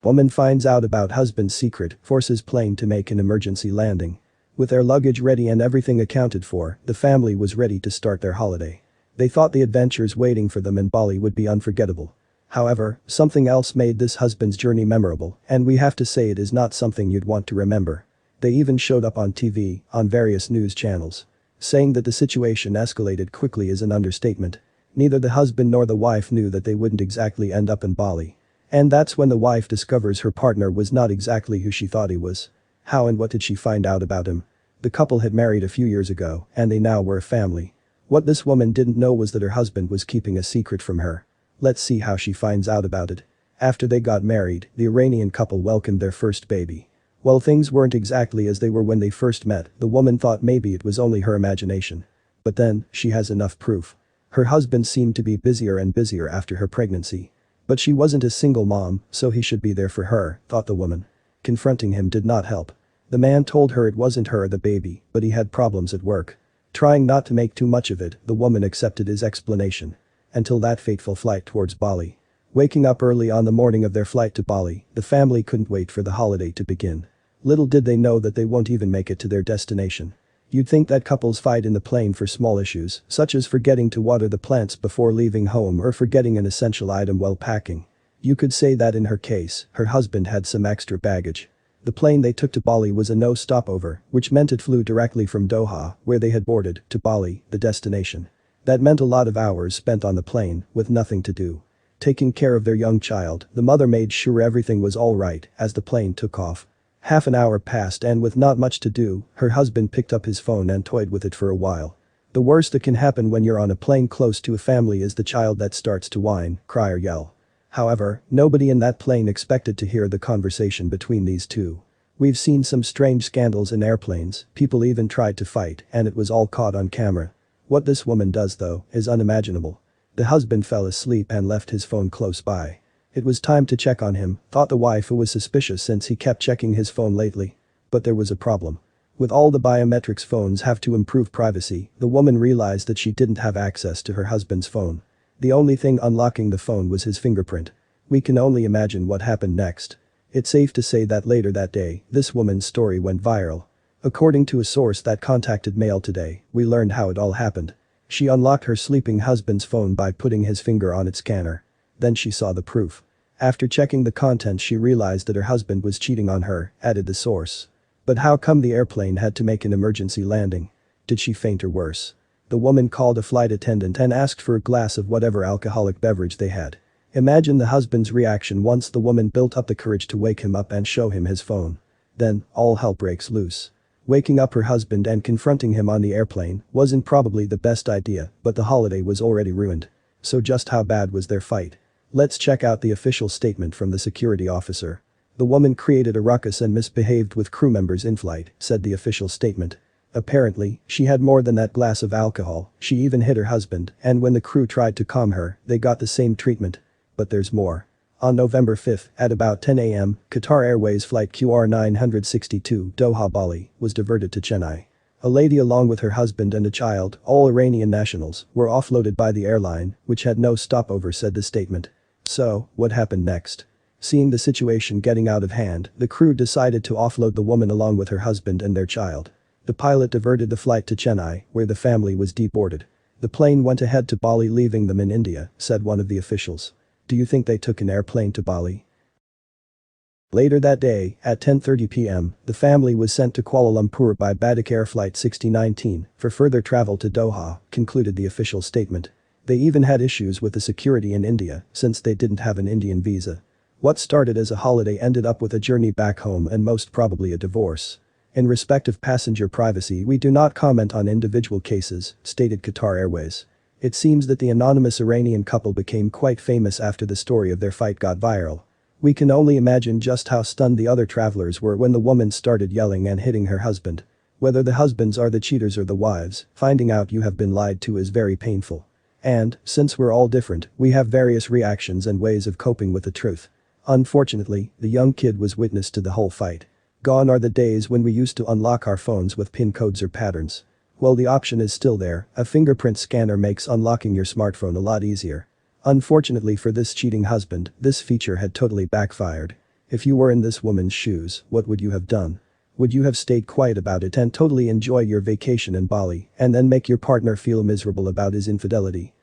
Woman finds out about husband's secret, forces plane to make an emergency landing. With their luggage ready and everything accounted for, the family was ready to start their holiday. They thought the adventures waiting for them in Bali would be unforgettable. However, something else made this husband's journey memorable, and we have to say it is not something you'd want to remember. They even showed up on TV, on various news channels. Saying that the situation escalated quickly is an understatement. Neither the husband nor the wife knew that they wouldn't exactly end up in Bali. And that's when the wife discovers her partner was not exactly who she thought he was. How and what did she find out about him? The couple had married a few years ago, and they now were a family. What this woman didn't know was that her husband was keeping a secret from her. Let's see how she finds out about it. After they got married, the Iranian couple welcomed their first baby. While things weren't exactly as they were when they first met, the woman thought maybe it was only her imagination. But then, she has enough proof. Her husband seemed to be busier and busier after her pregnancy. But she wasn't a single mom, so he should be there for her, thought the woman. Confronting him did not help. The man told her it wasn't her or the baby, but he had problems at work. Trying not to make too much of it, the woman accepted his explanation. Until that fateful flight towards Bali. Waking up early on the morning of their flight to Bali, the family couldn't wait for the holiday to begin. Little did they know that they won't even make it to their destination. You'd think that couples fight in the plane for small issues, such as forgetting to water the plants before leaving home or forgetting an essential item while packing. You could say that in her case, her husband had some extra baggage. The plane they took to Bali was a no stopover, which meant it flew directly from Doha, where they had boarded, to Bali, the destination. That meant a lot of hours spent on the plane, with nothing to do. Taking care of their young child, the mother made sure everything was alright as the plane took off. Half an hour passed and with not much to do, her husband picked up his phone and toyed with it for a while. The worst that can happen when you're on a plane close to a family is the child that starts to whine, cry or yell. However, nobody in that plane expected to hear the conversation between these two. We've seen some strange scandals in airplanes, people even tried to fight and it was all caught on camera. What this woman does though, is unimaginable. The husband fell asleep and left his phone close by. It was time to check on him, thought the wife who was suspicious since he kept checking his phone lately. But there was a problem. With all the biometrics phones have to improve privacy, the woman realized that she didn't have access to her husband's phone. The only thing unlocking the phone was his fingerprint. We can only imagine what happened next. It's safe to say that later that day, this woman's story went viral. According to a source that contacted Mail Today, we learned how it all happened. She unlocked her sleeping husband's phone by putting his finger on its scanner. Then she saw the proof. After checking the contents she realized that her husband was cheating on her, added the source. But how come the airplane had to make an emergency landing? Did she faint or worse? The woman called a flight attendant and asked for a glass of whatever alcoholic beverage they had. Imagine the husband's reaction once the woman built up the courage to wake him up and show him his phone. Then, all hell breaks loose. Waking up her husband and confronting him on the airplane wasn't probably the best idea, but the holiday was already ruined. So just how bad was their fight? Let's check out the official statement from the security officer. The woman created a ruckus and misbehaved with crew members in flight, said the official statement. Apparently, she had more than that glass of alcohol, she even hit her husband, and when the crew tried to calm her, they got the same treatment. But there's more. On November 5, at about 10 a.m., Qatar Airways flight QR962 Doha Bali was diverted to Chennai. A lady along with her husband and a child, all Iranian nationals, were offloaded by the airline, which had no stopover, said the statement. So, what happened next? Seeing the situation getting out of hand, the crew decided to offload the woman along with her husband and their child. The pilot diverted the flight to Chennai, where the family was deboarded. The plane went ahead to Bali, leaving them in India, said one of the officials. Do you think they took an airplane to Bali? Later that day, at 10:30 p.m., the family was sent to Kuala Lumpur by Batik Air Flight 6019 for further travel to Doha, concluded the official statement. They even had issues with the security in India since they didn't have an Indian visa. What started as a holiday ended up with a journey back home and most probably a divorce. In respect of passenger privacy, we do not comment on individual cases, stated Qatar Airways. It seems that the anonymous Iranian couple became quite famous after the story of their fight got viral. We can only imagine just how stunned the other travelers were when the woman started yelling and hitting her husband. Whether the husbands are the cheaters or the wives, finding out you have been lied to is very painful. And, since we're all different, we have various reactions and ways of coping with the truth. Unfortunately, the young kid was witness to the whole fight. Gone are the days when we used to unlock our phones with PIN codes or patterns. Well, the option is still there, a fingerprint scanner makes unlocking your smartphone a lot easier. Unfortunately for this cheating husband, this feature had totally backfired. If you were in this woman's shoes, what would you have done? Would you have stayed quiet about it and totally enjoy your vacation in Bali and then make your partner feel miserable about his infidelity?